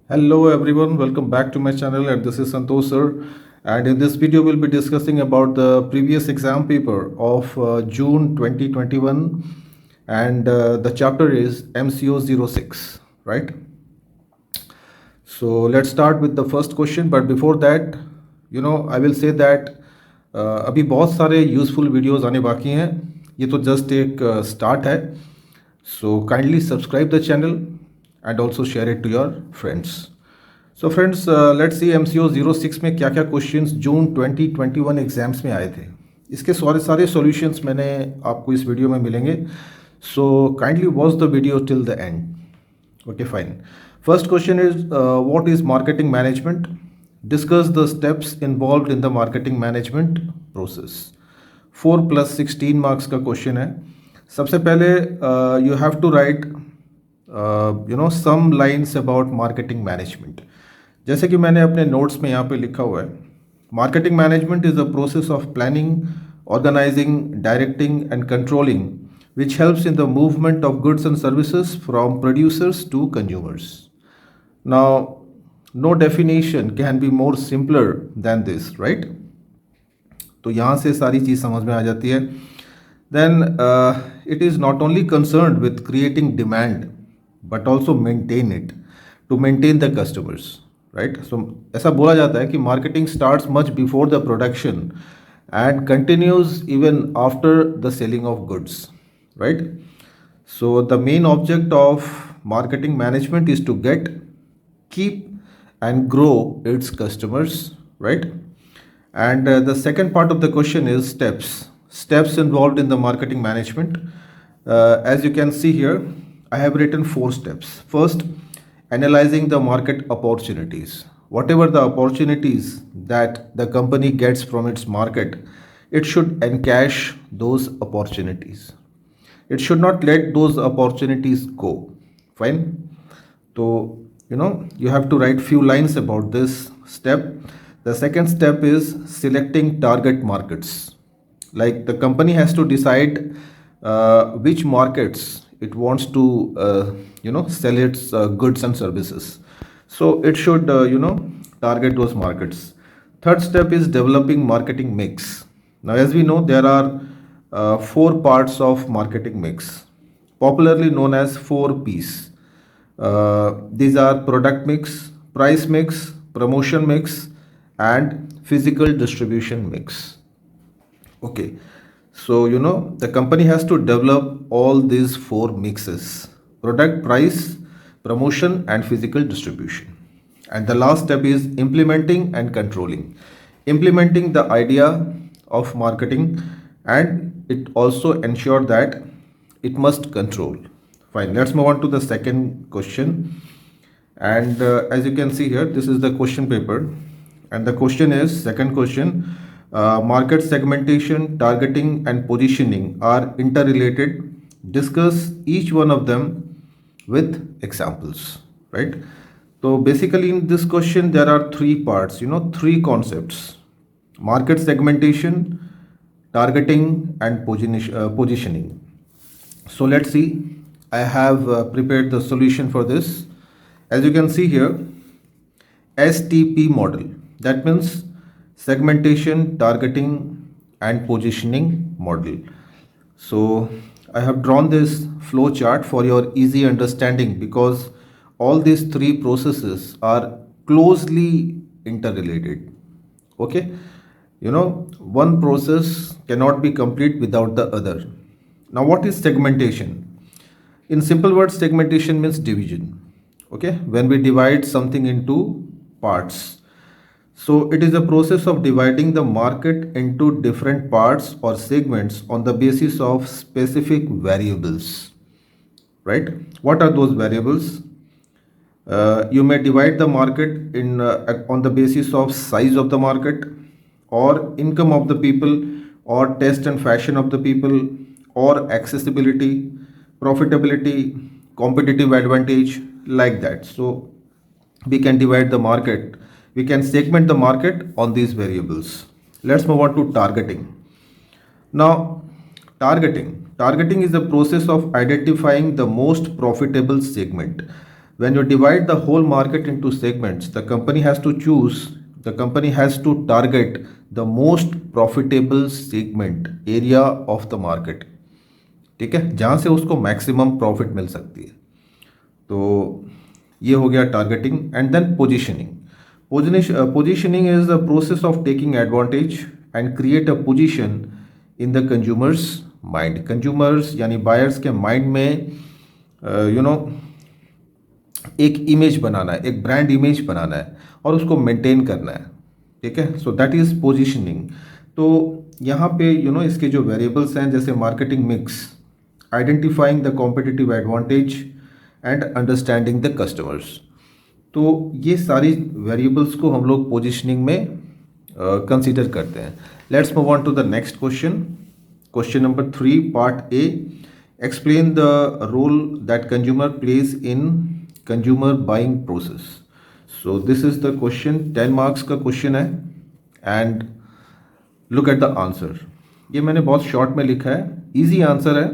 Hello everyone, welcome back to my channel and this is Santosh sir, and in this video we'll be discussing about the previous exam paper of June 2021 and the chapter is MCO 06, right? So let's start with the first question, but before that, I will say that अभी बहुत सारे useful videos आने बाकी हैं. ये तो just एक start है. So kindly subscribe the channel and also share it to your friends. So friends, let's see MCO 06 में क्या क्या क्वेश्चंस जून 2021 एग्जाम्स में आए थे. इसके सारे सारे सॉल्यूशंस मैंने आपको इस वीडियो में मिलेंगे. So kindly watch the video till the end. Okay, fine. First question is what is marketing management? Discuss the steps involved in the marketing management process. 4 plus 16 marks का क्वेश्चन है. सबसे पहले you have to write some lines about marketing management. जैसे कि मैंने अपने notes में यहाँ पे लिखा हुआ है, marketing management is a process of planning, organising, directing and controlling which helps in the movement of goods and services from producers to consumers. Now, no definition can be more simpler than this, right? तो यहाँ से सारी चीज़ समझ में आ जाती है. Then it is not only concerned with creating demand but also maintain it to maintain the customers, right? So ऐसा बोला जाता है कि marketing starts much before the production and continues even after the selling of goods, right? So the main object of marketing management is to get, keep and grow its customers, right? And the second part of the question is steps involved in the marketing management. As you can see here, I have written 4 steps. First, analyzing the market opportunities. Whatever the opportunities that the company gets from its market, it should encash those opportunities. It should not let those opportunities go. Fine. So you have to write few lines about this step. The second step is selecting target markets. Like the company has to decide which markets it wants to sell its goods and services. So it should target those markets. Third step is developing marketing mix. Now as we know, there are 4 parts of marketing mix, popularly known as 4 P's. These are product mix, price mix, promotion mix and physical distribution mix. Okay, so the company has to develop all these 4 mixes: product, price, promotion and physical distribution. And the last step is implementing and controlling. Implementing the idea of marketing, and it also ensure that it must control. Fine, let's move on to the second question. And as you can see here, this is the question paper, and the question is, second question, market segmentation, targeting and positioning are interrelated. Discuss each one of them with examples, right? So basically in this question there are 3 parts, 3 concepts: market segmentation, targeting and positioning. So let's see. I have prepared the solution for this. As you can see here, STP model, that means segmentation, targeting and positioning model. So I have drawn this flow chart for your easy understanding, because all these 3 processes are closely interrelated. Okay, one process cannot be complete without the other. Now what is segmentation? In simple words, segmentation means division. Okay, when we divide something into parts. So it is a process of dividing the market into different parts or segments on the basis of specific variables, right? What are those variables? You may divide the market in on the basis of size of the market, or income of the people, or taste and fashion of the people, or accessibility, profitability, competitive advantage, like that. So we can divide the market, we can segment the market on these variables. Let's move on to targeting. Now targeting is the process of identifying the most profitable segment. When you divide the whole market into segments, the company has to target the most profitable segment area of the market. ठीक है, जहाँ से उसको maximum profit मिल सकती है. तो ये हो गया targeting. And then positioning. Positioning is the process of taking advantage and create a position in the consumers mind. Consumers यानी बायर्स के माइंड में एक इमेज बनाना है, एक ब्रांड इमेज बनाना है और उसको मेंटेन करना है. ठीक है, सो दैट इज पोजीशनिंग. तो यहाँ पे इसके जो वेरिएबल्स हैं जैसे marketing mix, identifying the competitive advantage and understanding the customers. तो ये सारी वेरिएबल्स को हम लोग पोजीशनिंग में कंसीडर करते हैं. Let's move on to the next question. Question number 3 part A. Explain the role that consumer plays in consumer buying process. So this is the question. 10 marks का क्वेश्चन है and look at the answer. ये मैंने बहुत short में लिखा है, easy answer है.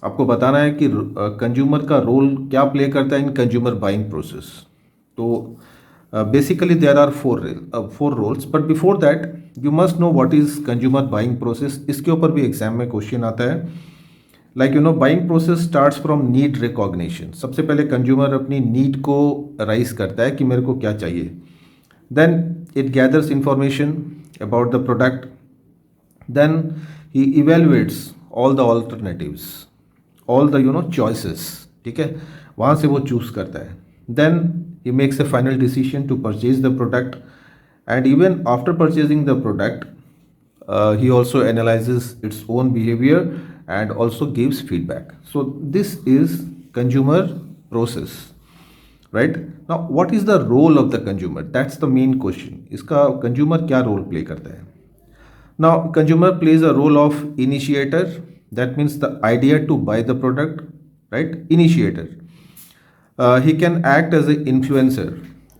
आपको बताना है कि कंज्यूमर का रोल क्या प्ले करता है इन कंज्यूमर बाइंग प्रोसेस. तो basically there are four roles, but before that you must know what is consumer buying process. इसके ऊपर भी एग्जाम में क्वेश्चन आता है. Like buying process starts from need recognition. सबसे पहले कंज्यूमर अपनी नीड को राइज करता है कि मेरे को क्या चाहिए. Then it gathers information about the product. Then he evaluates all the alternatives, all the choices. ठीक है, वहाँ से वो चूज करता है. Then he makes a final decision to purchase the product, and even after purchasing the product he also analyzes its own behavior and also gives feedback. So this is consumer process, right? Now what is the role of the consumer? That's the main question. इसका consumer क्या role play करता है? Now consumer plays a role of initiator. That means the idea to buy the product, right? Initiator. He can act as a influencer.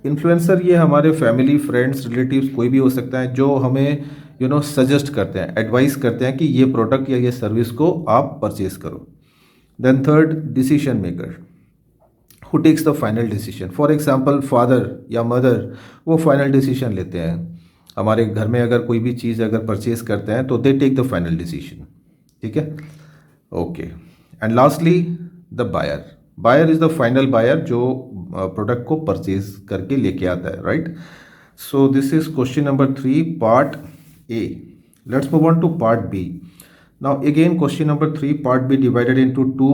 Influencer ये हमारे family, friends, relatives कोई भी हो सकता है जो हमें सजेस्ट करते हैं, एडवाइस करते हैं कि ये प्रोडक्ट या ये सर्विस को आप परचेज करो. Then third, decision maker, who takes the final decision. For example father या मदर वो फाइनल डिसीजन लेते हैं. हमारे घर में अगर कोई भी चीज़ अगर परचेज करते हैं तो they take the final decision. ठीक है, okay. And lastly the buyer. Buyer is the final buyer जो प्रोडक्ट को परचेज करके लेके आता है, right? So this is question number 3 part A. Let's move on to part B. Now again question number 3 part B divided into 2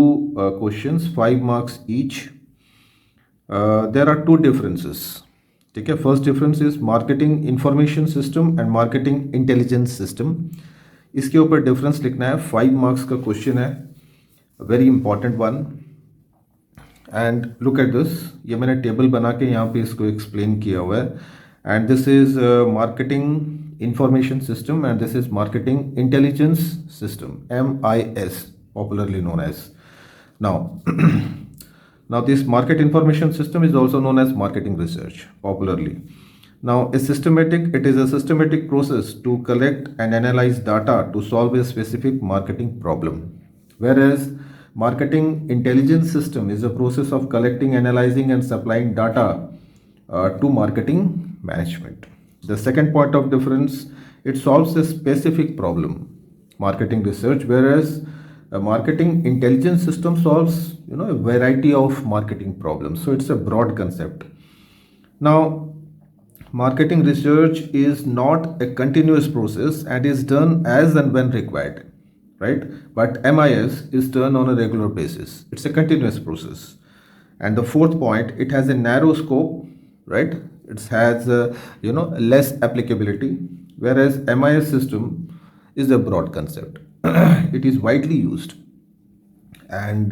questions, 5 marks each. There are 2 differences. ठीक है, first difference is marketing information system and marketing intelligence system. इसके ऊपर difference लिखना है. 5 marks का question है, very important one. And look at this. ये मैंने टेबल बना के यहाँ पे इसको एक्सप्लेन किया हुआ है. And this is marketing information system and this is marketing intelligence system, MIS, popularly known as. Now this market information system is also known as marketing research, popularly. Now it is a systematic process to collect and analyze data to solve a specific marketing problem, whereas marketing intelligence system is a process of collecting, analyzing and supplying data to marketing management. The second point of difference, it solves a specific problem, marketing research, whereas a marketing intelligence system solves a variety of marketing problems. So it's a broad concept. Now marketing research is not a continuous process and is done as and when required, right? But MIS is done on a regular basis. It's a continuous process. And the fourth point, it has a narrow scope, right? It has less applicability, whereas MIS system is a broad concept. It is widely used. And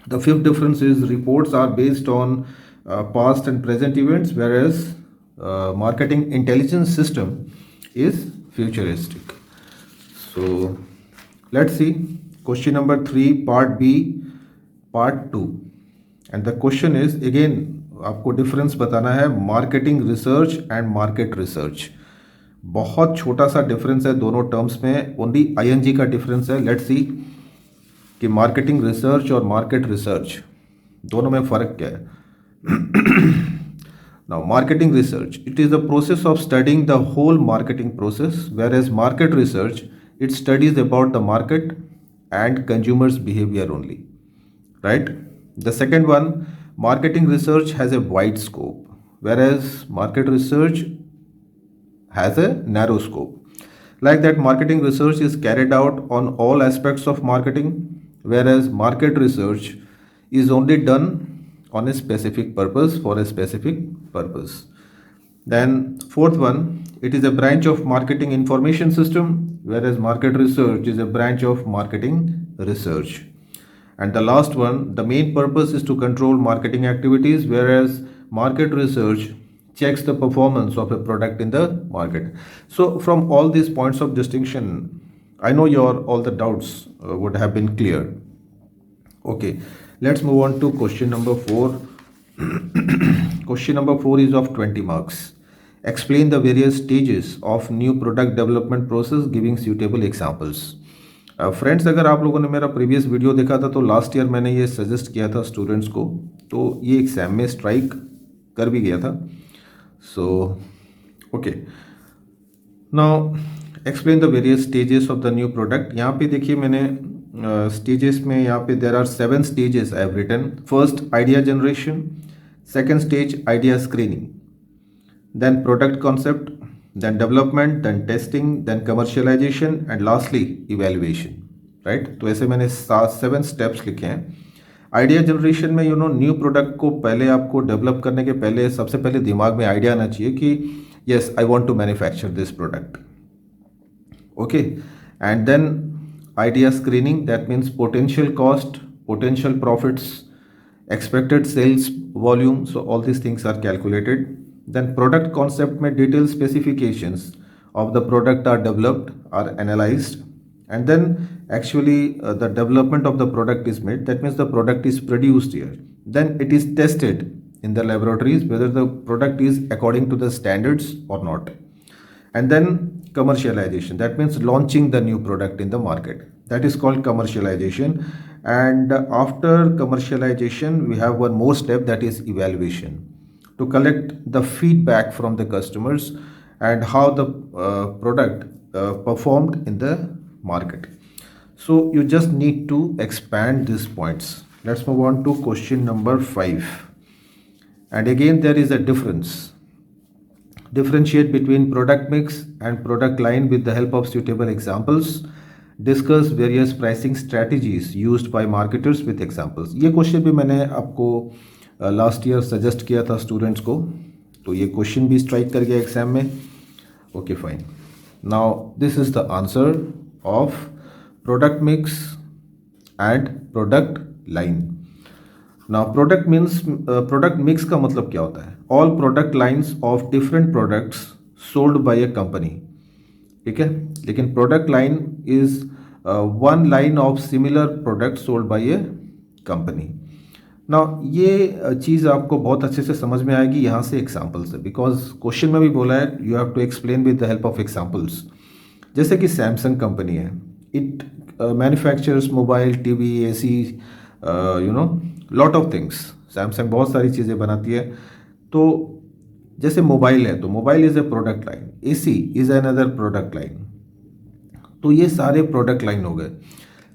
the fifth difference is reports are based on past and present events, whereas marketing intelligence system is futuristic. So let's see question number 3 part B part 2. And the question is again, आपको difference बताना है marketing research and market research. बहुत छोटा सा difference है दोनों terms में, only ING का डिफरेंस है. लेट्स सी कि मार्केटिंग रिसर्च और मार्केट रिसर्च दोनों में फ़र्क क्या है? Now, marketing research, it is the process of studying the whole marketing process, whereas market research, it studies about the market and consumers' behavior only, right? The second one, marketing research has a wide scope, whereas market research has a narrow scope. Like that, marketing research is carried out on all aspects of marketing, whereas market research is only done on a specific purpose for a specific purpose. Then, fourth one, it is a branch of marketing information system, whereas market research is a branch of marketing research. And the last one, the main purpose is to control marketing activities, whereas market research checks the performance of a product in the market. So, from all these points of distinction, I know your all the doubts would have been clear. Okay, let's move on to question number 4. Question number 4 is of 20 marks. Explain the various stages of new product development process giving suitable examples. Friends अगर आप लोगों ने मेरा previous video देखा था तो last year मैंने ये सजेस्ट किया था स्टूडेंट्स को, तो ये एग्जाम में स्ट्राइक कर भी गया था. So okay, now explain the various stages of the new product. यहाँ पे देखिए मैंने स्टेजेस में यहाँ पे there are 7 stages I have written. First idea generation, second stage idea screening, then product concept, then development, then testing, then commercialization and lastly evaluation, right? तो ऐसे मैंने 7 स्टेप्स लिखे हैं. आइडिया जनरेशन में न्यू प्रोडक्ट को पहले आपको develop करने के पहले सबसे पहले दिमाग में आइडिया आना चाहिए कि yes I want to manufacture this product. Okay, and then idea screening, that means potential cost, potential profits, expected sales volume, so all these things are calculated. Then product concept में detailed specifications of the product are developed, are analyzed, and then actually the development of the product is made. That means the product is produced here. Then it is tested in the laboratories whether the product is according to the standards or not. And then commercialization, that means launching the new product in the market. That is called commercialization. And after commercialization, we have one more step, that is evaluation, to collect the feedback from the customers and how the product performed in the market. So you just need to expand these points. Let's move on to question number 5. And again there is a difference. Differentiate between product mix and product line with the help of suitable examples. Discuss various pricing strategies used by marketers with examples. ये question भी मैंने आपको last year suggest किया था students को, तो ये question भी स्ट्राइक कर गया एग्जाम में. Okay fine. Now this is the answer of product mix and product line. Now product means, product mix का मतलब क्या होता है? All product lines of different products sold by A company, ठीक है. लेकिन product line is one line of similar product sold by A company. Now ये चीज़ आपको बहुत अच्छे से समझ में आएगी यहाँ से एग्जांपल से, बिकॉज क्वेश्चन में भी बोला है you have to explain with the help of examples. जैसे कि सैमसंग कंपनी है, it manufactures mobile, TV, AC, lot of things. Samsung बहुत सारी चीज़ें बनाती है. तो जैसे मोबाइल है तो mobile is a product line, AC is another product line. तो ये सारे प्रोडक्ट लाइन हो गए.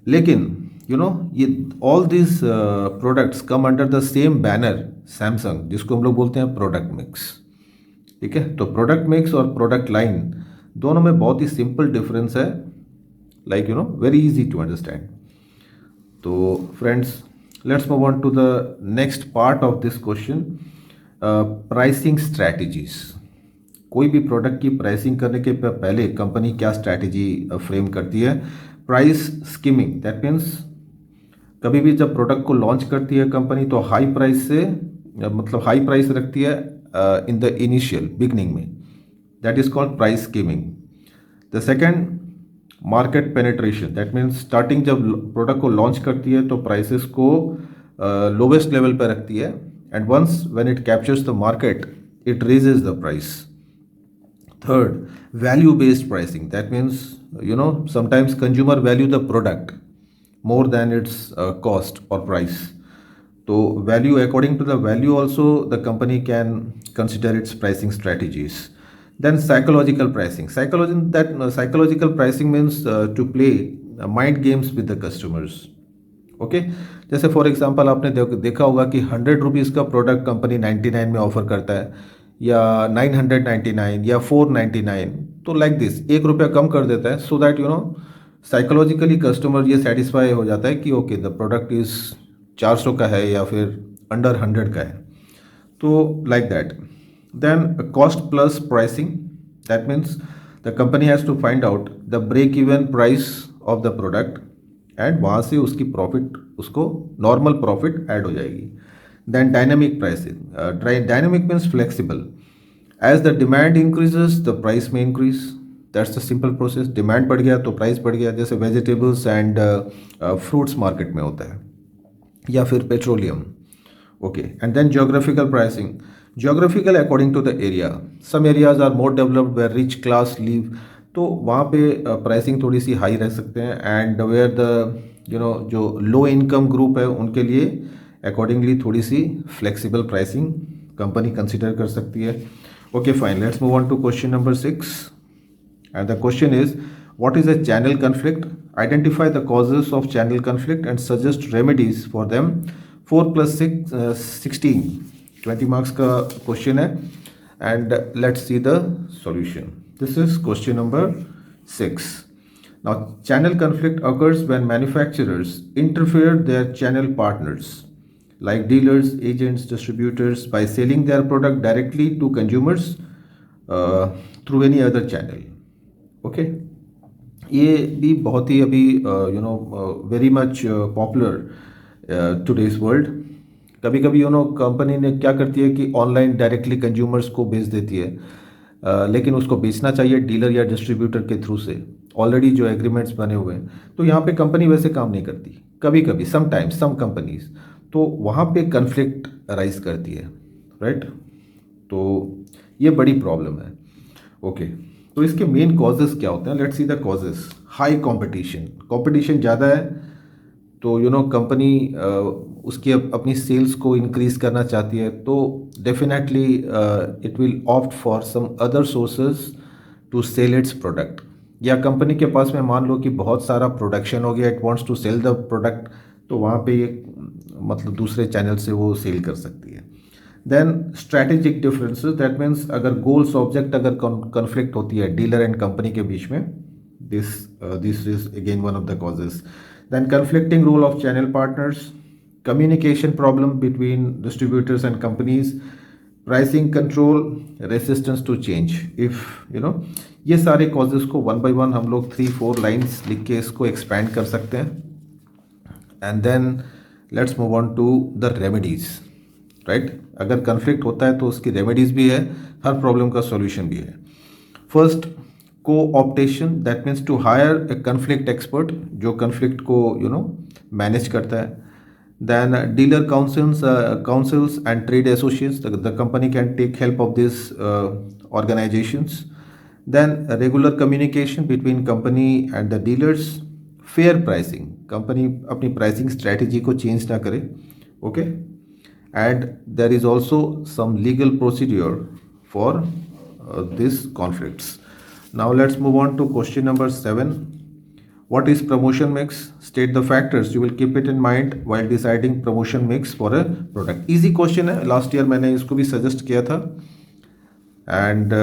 लेकिन ये all this products come under the same banner Samsung, जिसको हम लोग बोलते हैं प्रोडक्ट मिक्स, ठीक है. तो प्रोडक्ट मिक्स और प्रोडक्ट लाइन दोनों में बहुत ही सिंपल डिफरेंस है, like very easy to understand. तो friends, let's move on to the next part of this question. Pricing strategies. कोई भी प्रोडक्ट की प्राइसिंग करने के पहले कंपनी क्या स्ट्रैटेजी फ्रेम करती है? प्राइस स्कीमिंग, दैट मीन्स कभी भी जब प्रोडक्ट को लॉन्च करती है कंपनी तो हाई प्राइस से, मतलब हाई प्राइस रखती है इन द इनिशियल बिगनिंग में. That is called price skimming. The second, market penetration, that means starting जब प्रोडक्ट को लॉन्च करती है तो प्राइसेस को लोवेस्ट लेवल पर रखती है, and once when it captures the market it raises the price. Third, value based pricing, that means sometimes consumer value the product more than its cost or price. तो value, according to the value also the company can consider its pricing strategies. Then psychological pricing. Psychological pricing means to play mind games with the customers. Okay, जैसे for example आपने देखा होगा कि 100 rupees का product company 99 में offer करता है, या 999 या 499. तो लाइक दिस 1 रुपया कम कर देता है, सो दैट साइकोलॉजिकली कस्टमर ये सेटिस्फाई हो जाता है कि ओके द प्रोडक्ट इज़ 400 का है या फिर अंडर 100 का है. तो like that. Then cost plus pricing, that means the company has to find out the break even price of the product and वहाँ से उसकी प्रॉफिट, उसको नॉर्मल प्रॉफिट ऐड हो जाएगी. Then dynamic pricing. Dynamic means flexible. As the demand increases, the price may increase. That's the simple process. Demand बढ़ गया तो price बढ़ गया, जैसे वेजिटेबल्स एंड फ्रूट्स मार्केट में होता है, या फिर petroleum. Okay, and then geographical pricing. Geographical according to the area. Some areas are more developed where rich class live. तो वहाँ पे प्राइसिंग थोड़ी सी हाई रह सकते हैं, एंड वेयर द जो लो इनकम ग्रुप है उनके लिए अकॉर्डिंगली थोड़ी सी फ्लेक्सिबल प्राइसिंग कंपनी कंसिडर कर सकती है. Okay fine, let's move on to question number 6. And the question is what is a channel conflict. Identify the causes of channel conflict and suggest remedies for them. 4 + 6 16 20 marks का question है, and let's see the solution. This is question number 6. Now channel conflict occurs when manufacturers interfere their channel partners like dealers, agents, distributors by selling their product directly to consumers through any other channel. Okay, ये भी बहुत ही अभी very much popular today's world. कभी कभी company ने क्या करती है कि ऑनलाइन डायरेक्टली कंज्यूमर्स को बेच देती है, लेकिन उसको बेचना चाहिए डीलर या डिस्ट्रीब्यूटर के थ्रू से, ऑलरेडी जो एग्रीमेंट्स बने हुए हैं. तो यहाँ पे कंपनी वैसे काम नहीं करती, कभी कभी समटाइम्स सम कंपनीज, तो वहाँ पे कन्फ्लिक्ट राइज करती है, राइट. तो ये बड़ी प्रॉब्लम है. ओके, तो इसके मेन कॉजेज़ क्या होते हैं. Let's see the causes. High competition ज़्यादा है, तो कंपनी उसकी अपनी सेल्स को इंक्रीज करना चाहती है, तो definitely it will opt for some other sources to sell its product. या कंपनी के पास में मान लो कि बहुत सारा प्रोडक्शन हो गया, it wants to sell the product, तो वहाँ पे मतलब दूसरे चैनल से वो सेल कर सकती है. Then strategic differences, that means अगर गोल्स ऑब्जेक्ट अगर कॉन्फ्लिक्ट होती है डीलर एंड कंपनी के बीच में, this is again one of the causes. Then conflicting role of channel partners, communication problem between distributors and companies, pricing control, resistance to change. If ये सारे causes को one by one हम लोग 3-4 lines लिख के इसको expand कर सकते हैं. And then let's move on to the remedies, right? अगर conflict होता है तो उसकी remedies भी है, हर problem का solution भी है. First, co-optation, that means to hire a conflict expert जो conflict को manage करता है. Then dealer councils and trade associates, the company can take help of these organizations. Then regular communication between company and the dealers. Fair pricing, company अपनी pricing strategy को change ना करे. Okay, and there is also some legal procedure for these conflicts. Now let's move on to question number 7. What is promotion mix? State the factors you will keep it in mind while deciding promotion mix for a product. Easy question है, last year मैंने इसको भी suggest किया था. And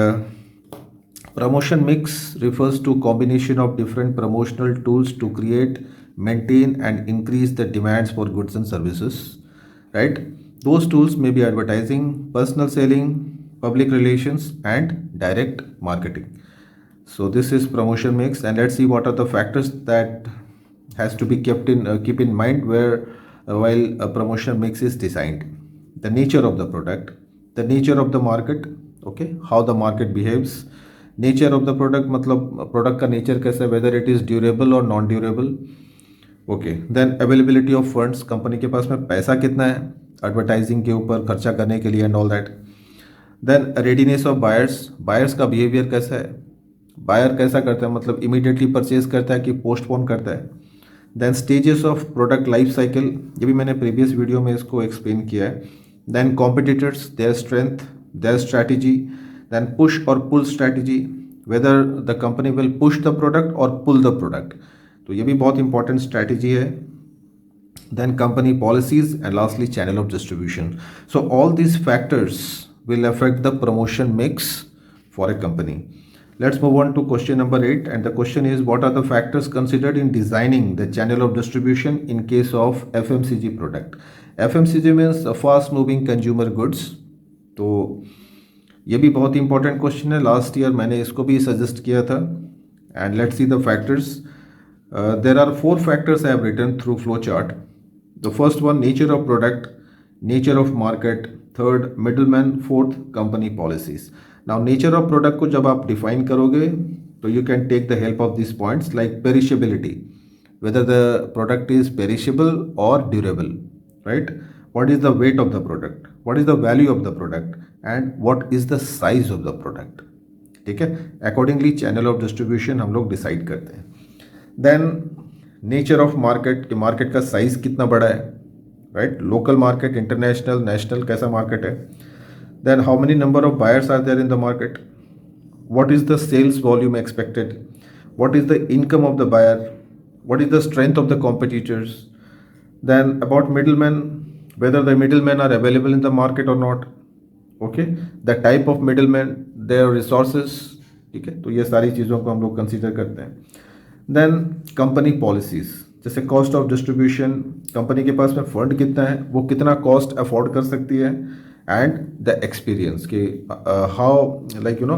promotion mix refers to combination of different promotional tools to create, maintain and increase the demands for goods and services, right? Those tools may be advertising, personal selling, public relations and direct marketing. So this is promotion mix, and let's see what are the factors that has to be keep in mind while a promotion mix is designed. The nature of the product, the nature of the market, okay, how the market behaves. Nature of the product मतलब product का nature कैसा है, whether it is durable or non durable. Okay, then availability of funds, company के पास में पैसा कितना है एडवर्टाइजिंग के ऊपर खर्चा करने के लिए and all that. Then readiness of buyers का बिहेवियर कैसा है, बायर कैसा करता है, मतलब इमीडिएटली परचेज करता है कि पोस्टपोन करता है. Then stages of product life cycle, ये भी मैंने प्रीवियस वीडियो में इसको एक्सप्लेन किया है. Then competitors, their strength, their strategy, then push or pull strategy, whether the company will push the product or pull the product, तो ये भी बहुत इंपॉर्टेंट स्ट्रैटेजी है. Then company policies, and lastly channel of distribution. So all these factors will affect the promotion mix for a company. Let's move on to question number 8, and the question is, what are the factors considered in designing the channel of distribution in case of FMCG product? FMCG means fast moving consumer goods. तो ये भी बहुत important question है, last year मैंने इसको भी suggest किया था. And let's see the factors. There are 4 factors I have written through flow chart. The first one, nature of product, nature of market, third middleman, fourth company policies. Now nature of product को जब आप define करोगे तो you can take the help of these points like perishability, whether the product is perishable or durable, right? What is the weight of the product, what is the value of the product, and what is the size of the product. ठीक है, accordingly channel of distribution हम लोग decide करते हैं. Then nature of market, कि market का size कितना बड़ा है, right? Local market, international, national, कैसा मार्केट है. Then how many number of buyers are there in the market, what is the sales volume expected, what is the income of the buyer, what is the strength of the competitors. Then about middle man, whether the middle man are available in the market or not. Okay, the type of middle man, their resources. ठीक है, तो ये सारी चीज़ों को हम लोग consider करते हैं. देन कंपनी पॉलिसीज़, जैसे कॉस्ट ऑफ डिस्ट्रीब्यूशन, कंपनी के पास में फंड कितना है, वो कितना कॉस्ट अफोर्ड कर सकती है. एंड द एक्सपीरियंस, कि how like you know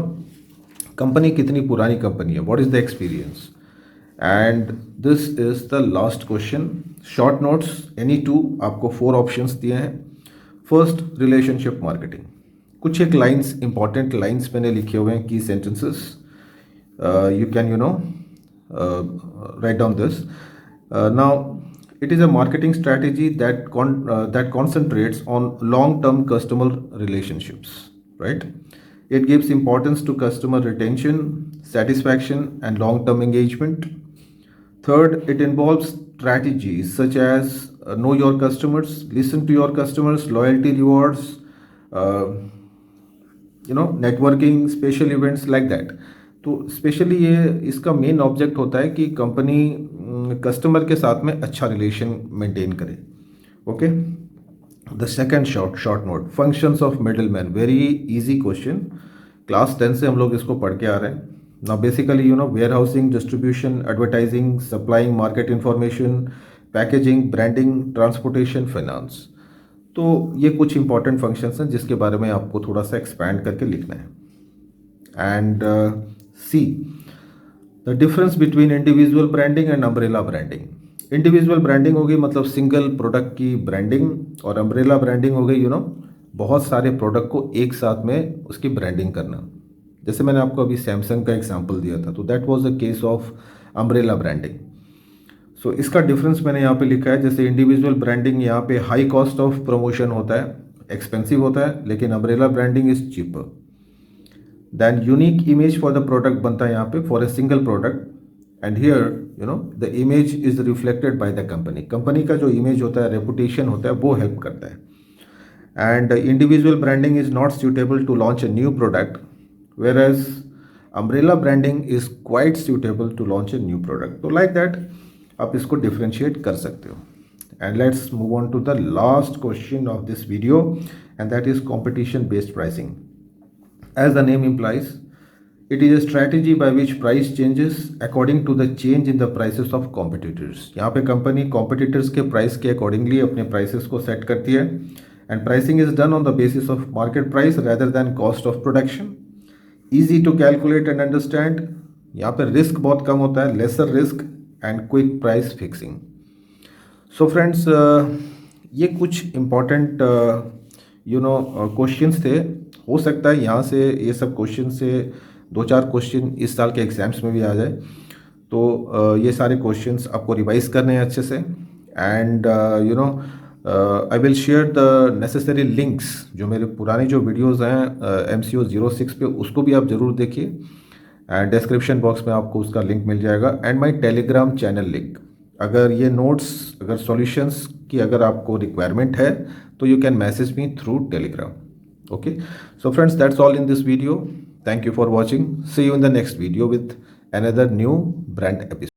company कितनी पुरानी कंपनी है, what is the experience. And this is the last question. Short notes any 2, आपको 4 ऑप्शंस दिए हैं. First, relationship marketing. कुछ एक लाइन्स, इंपॉर्टेंट लाइन्स मैंने लिखे हुए हैं, की sentences. You can write down this. Now, it is a marketing strategy that concentrates on long-term customer relationships, right? It gives importance to customer retention, satisfaction, and long-term engagement. Third, it involves strategies such as know your customers, listen to your customers, loyalty rewards, networking, special events like that. तो specially ये इसका main object होता है कि company customer के साथ में अच्छा रिलेशन मेंटेन करे. Okay, the second short note, functions of middle man. Very easy question, class 10 से हम लोग इसको पढ़ के आ रहे हैं. Now basically warehousing, distribution, advertising, supplying market information, packaging, branding, transportation, finance. तो ये कुछ इंपॉर्टेंट फंक्शंस हैं जिसके बारे में आपको थोड़ा सा एक्सपैंड करके लिखना है. And C, the difference between individual branding and umbrella branding. Individual branding होगी मतलब सिंगल प्रोडक्ट की ब्रांडिंग, और अम्ब्रेला ब्रांडिंग हो गई बहुत सारे प्रोडक्ट को एक साथ में उसकी ब्रांडिंग करना. जैसे मैंने आपको अभी सैमसंग का एग्जांपल दिया था, तो that was the case of umbrella branding. So इसका डिफरेंस मैंने यहाँ पे लिखा है. जैसे इंडिविजुअल ब्रांडिंग यहाँ पे हाई कॉस्ट ऑफ प्रमोशन होता है, एक्सपेंसिव होता है, लेकिन umbrella branding is cheaper. Then unique image for the product बनता है यहाँ पे for a single product. And here the image is reflected by the company. Company का जो इमेज होता है, रेपुटेशन होता है, वो हेल्प करता है. And individual branding is not suitable to launch a new product, whereas umbrella branding is quite suitable to launch a new product. तो like that आप इसको डिफ्रेंशिएट कर सकते हो. And let's move on to the last question of this video, and that is competition based pricing. As the name implies, it is a strategy by which price changes according to the change in the prices of competitors. यहाँ पे company competitors के price के accordingly अपने prices को set करती है. And pricing is done on the basis of market price rather than cost of production. Easy to calculate and understand. यहाँ पे रिस्क बहुत कम होता है, lesser risk and quick price fixing. So friends, ये कुछ इम्पॉर्टेंट क्वेश्चंस थे. हो सकता है यहाँ से ये सब क्वेश्चन से 2-4 क्वेश्चन इस साल के एग्जाम्स में भी आ जाए. तो ये सारे क्वेश्चंस आपको रिवाइज करने हैं अच्छे से. And I will share the necessary links. जो मेरे पुराने जो वीडियोज़ हैं MCO 06 पे, उसको भी आप ज़रूर देखिए. एंड डिस्क्रिप्शन बॉक्स में आपको उसका लिंक मिल जाएगा. And my Telegram channel link, अगर ये नोट्स, अगर सॉल्यूशंस की अगर आपको रिक्वायरमेंट है तो you can message me through Telegram. Okay, so friends, that's all in this video. Thank you for watching. See you in the next video with another new brand episode.